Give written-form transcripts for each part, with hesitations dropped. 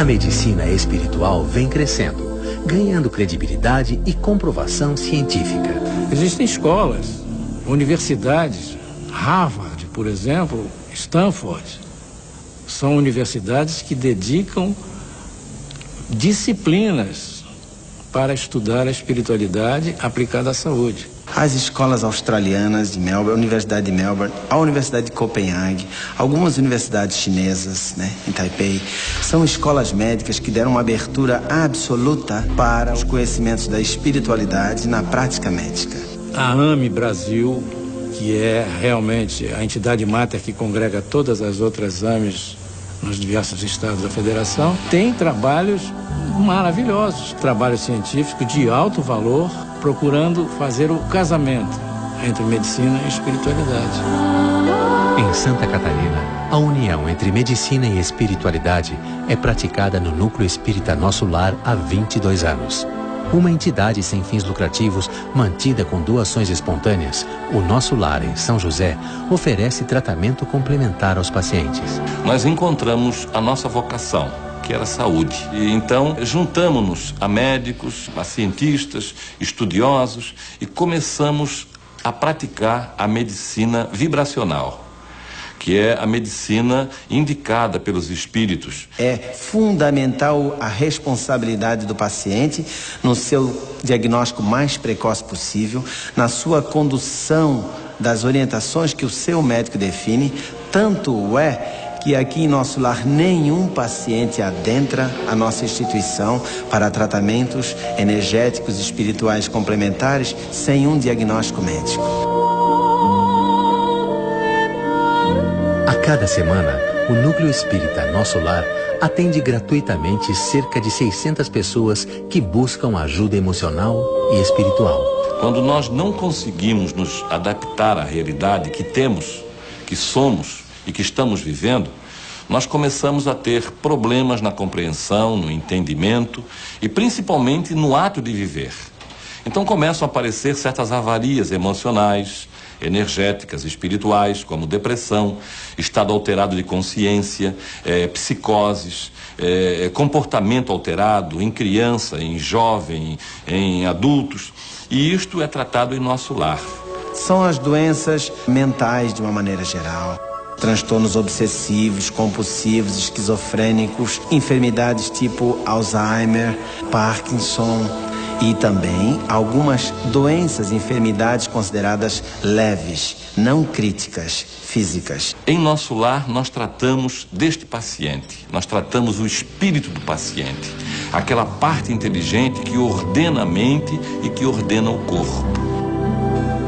A medicina espiritual vem crescendo, ganhando credibilidade e comprovação científica. Existem escolas, universidades, Harvard, por exemplo, Stanford. São universidades que dedicam disciplinas para estudar a espiritualidade aplicada à saúde. As escolas australianas de Melbourne, a Universidade de Melbourne, a Universidade de Copenhague, algumas universidades chinesas, em Taipei, são escolas médicas que deram uma abertura absoluta para os conhecimentos da espiritualidade na prática médica. A AME Brasil, que é realmente a entidade máter que congrega todas as outras AMEs nos diversos estados da federação, tem trabalhos maravilhosos, trabalhos científicos de alto valor, procurando fazer o casamento entre medicina e espiritualidade. Em Santa Catarina, a união entre medicina e espiritualidade é praticada no Núcleo Espírita Nosso Lar há 22 anos. Uma entidade sem fins lucrativos, mantida com doações espontâneas, o Nosso Lar, em São José, oferece tratamento complementar aos pacientes. Nós encontramos a nossa vocação, que era a saúde. E então juntamos-nos a médicos, a cientistas, estudiosos e começamos a praticar a medicina vibracional, que é a medicina indicada pelos espíritos. É fundamental a responsabilidade do paciente no seu diagnóstico mais precoce possível, na sua condução das orientações que o seu médico define, tanto é que aqui em Nosso Lar nenhum paciente adentra a nossa instituição para tratamentos energéticos e espirituais complementares sem um diagnóstico médico. A cada semana, o Núcleo Espírita Nosso Lar atende gratuitamente cerca de 600 pessoas que buscam ajuda emocional e espiritual. Quando nós não conseguimos nos adaptar à realidade que temos, que somos e que estamos vivendo, nós começamos a ter problemas na compreensão, no entendimento e principalmente no ato de viver. Então começam a aparecer certas avarias emocionais, energéticas, espirituais, como depressão, estado alterado de consciência, psicoses, comportamento alterado em criança, em jovem, em adultos. E isto é tratado em Nosso Lar. São as doenças mentais de uma maneira geral. Transtornos obsessivos, compulsivos, esquizofrênicos, enfermidades tipo Alzheimer, Parkinson e também algumas doenças e enfermidades consideradas leves, não críticas, físicas. Em Nosso Lar nós tratamos deste paciente, nós tratamos o espírito do paciente, aquela parte inteligente que ordena a mente e que ordena o corpo.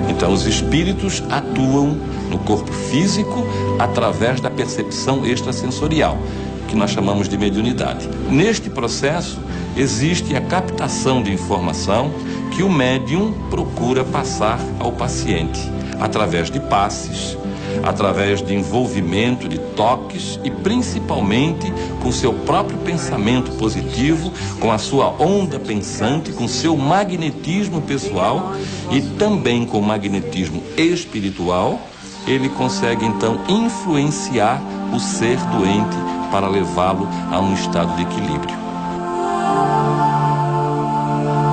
Então os espíritos atuam no corpo físico através da percepção extrasensorial, que nós chamamos de mediunidade. Neste processo existe a captação de informação que o médium procura passar ao paciente, através de passes, através de envolvimento, de toques e principalmente com seu próprio pensamento positivo, com a sua onda pensante, com seu magnetismo pessoal e também com o magnetismo espiritual. Ele consegue então influenciar o ser doente para levá-lo a um estado de equilíbrio.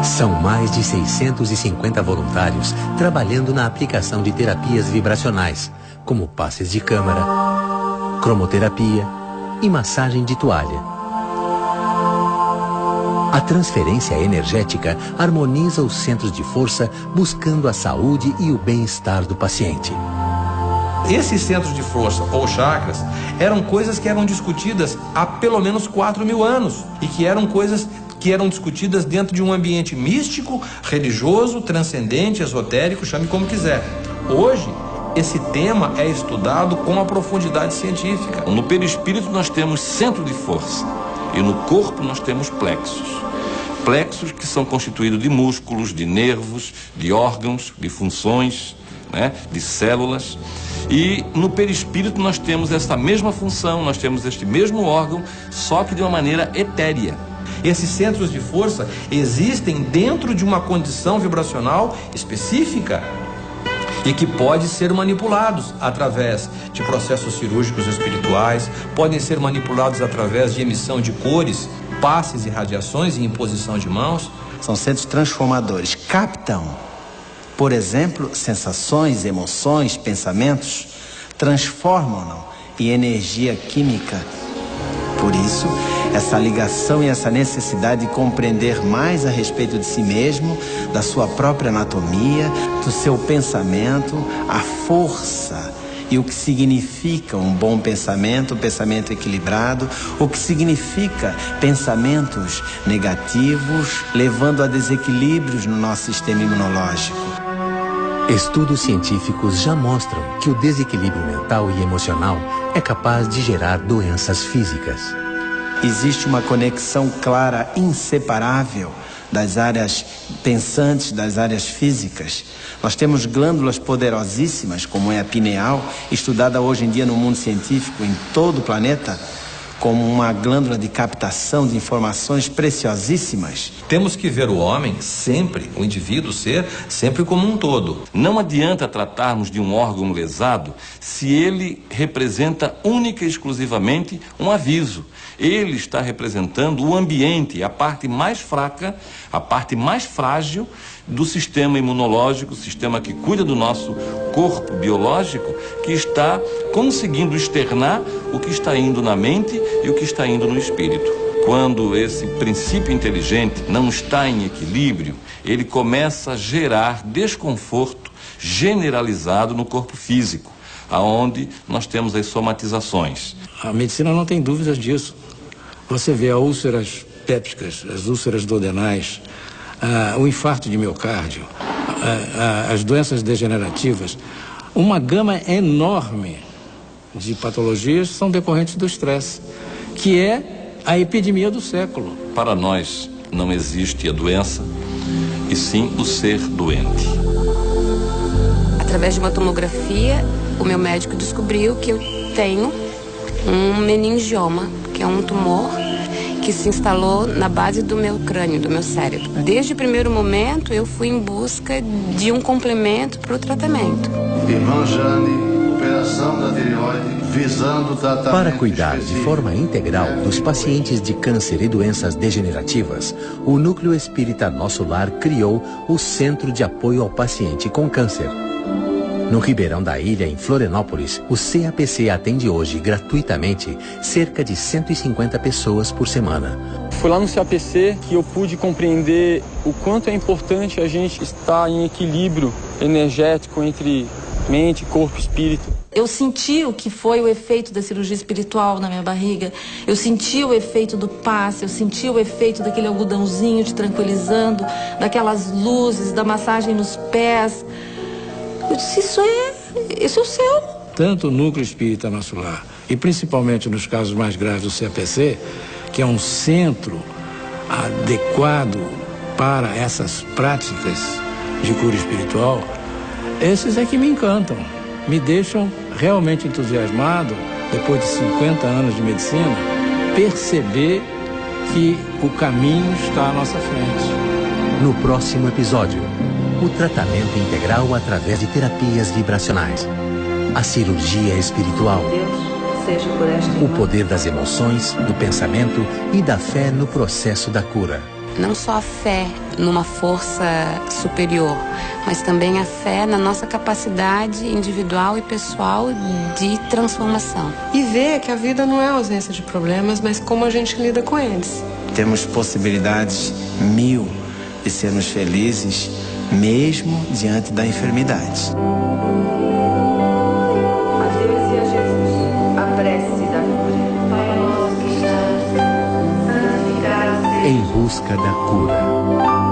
São mais de 650 voluntários trabalhando na aplicação de terapias vibracionais, como passes de câmara, cromoterapia e massagem de toalha. A transferência energética harmoniza os centros de força, buscando a saúde e o bem-estar do paciente. Esses centros de força, ou chakras, eram coisas que eram discutidas há pelo menos 4.000 anos e que eram coisas que eram discutidas dentro de um ambiente místico, religioso, transcendente, esotérico, chame como quiser. Hoje, esse tema é estudado com uma profundidade científica. No perispírito nós temos centro de força e no corpo nós temos plexos. Plexos que são constituídos de músculos, de nervos, de órgãos, de funções, de células. E no perispírito nós temos essa mesma função, nós temos este mesmo órgão, só que de uma maneira etérea. Esses centros de força existem dentro de uma condição vibracional específica. e que pode ser manipulados através de processos cirúrgicos espirituais, podem ser manipulados através de emissão de cores, passes e radiações e imposição de mãos. São centros transformadores. Captam, por exemplo, sensações, emoções, pensamentos, transformam-no em energia química. Por isso, essa ligação e essa necessidade de compreender mais a respeito de si mesmo, da sua própria anatomia, do seu pensamento, a força e o que significa um bom pensamento, um pensamento equilibrado, o que significa pensamentos negativos, levando a desequilíbrios no nosso sistema imunológico. Estudos científicos já mostram que o desequilíbrio mental e emocional é capaz de gerar doenças físicas. Existe uma conexão clara, inseparável das áreas pensantes, das áreas físicas. Nós temos glândulas poderosíssimas, como é a pineal, estudada hoje em dia no mundo científico em todo o planeta, como uma glândula de captação de informações preciosíssimas. Temos que ver o homem sempre, o indivíduo, ser sempre como um todo. Não adianta tratarmos de um órgão lesado se ele representa única e exclusivamente um aviso. Ele está representando o ambiente, a parte mais fraca, a parte mais frágil do sistema imunológico, o sistema que cuida do nosso corpo biológico, que está conseguindo externar o que está indo na mente e o que está indo no espírito. Quando esse princípio inteligente não está em equilíbrio, ele começa a gerar desconforto generalizado no corpo físico, aonde nós temos as somatizações. A medicina não tem dúvidas disso. Você vê as úlceras pépticas, as úlceras duodenais, o infarto de miocárdio, as doenças degenerativas, uma gama enorme de patologias são decorrentes do estresse, que é a epidemia do século. Para nós não existe a doença, e sim o ser doente. Através de uma tomografia, o meu médico descobriu que eu tenho um meningioma, que é um tumor que se instalou na base do meu crânio, do meu cérebro. Desde o primeiro momento, eu fui em busca de um complemento para o tratamento. Irmã Jane, operação da tireoide, visando o tratamento. Para cuidar de forma integral dos pacientes de câncer e doenças degenerativas, o Núcleo Espírita Nosso Lar criou o Centro de Apoio ao Paciente com Câncer. No Ribeirão da Ilha, em Florianópolis, o CAPC atende hoje gratuitamente cerca de 150 pessoas por semana. Foi lá no CAPC que eu pude compreender o quanto é importante a gente estar em equilíbrio energético entre mente, corpo e espírito. Eu senti o que foi o efeito da cirurgia espiritual na minha barriga. Eu senti o efeito do passe, eu senti o efeito daquele algodãozinho te tranquilizando, daquelas luzes, da massagem nos pés. Eu disse, esse é o céu. Tanto o Núcleo Espírita Nosso Lar, e principalmente nos casos mais graves do CAPC, que é um centro adequado para essas práticas de cura espiritual, esses é que me encantam, me deixam realmente entusiasmado, depois de 50 anos de medicina, perceber que o caminho está à nossa frente. No próximo episódio, o tratamento integral através de terapias vibracionais, a cirurgia espiritual, o poder das emoções, do pensamento e da fé no processo da cura. Não só a fé numa força superior, mas também a fé na nossa capacidade individual e pessoal de transformação. E ver que a vida não é a ausência de problemas, mas como a gente lida com eles. Temos possibilidades 1000 de sermos felizes, mesmo diante da enfermidade. A Deus e a Jesus, a prece da cura. Pai nosso que estás, santificado seja. Em busca da cura.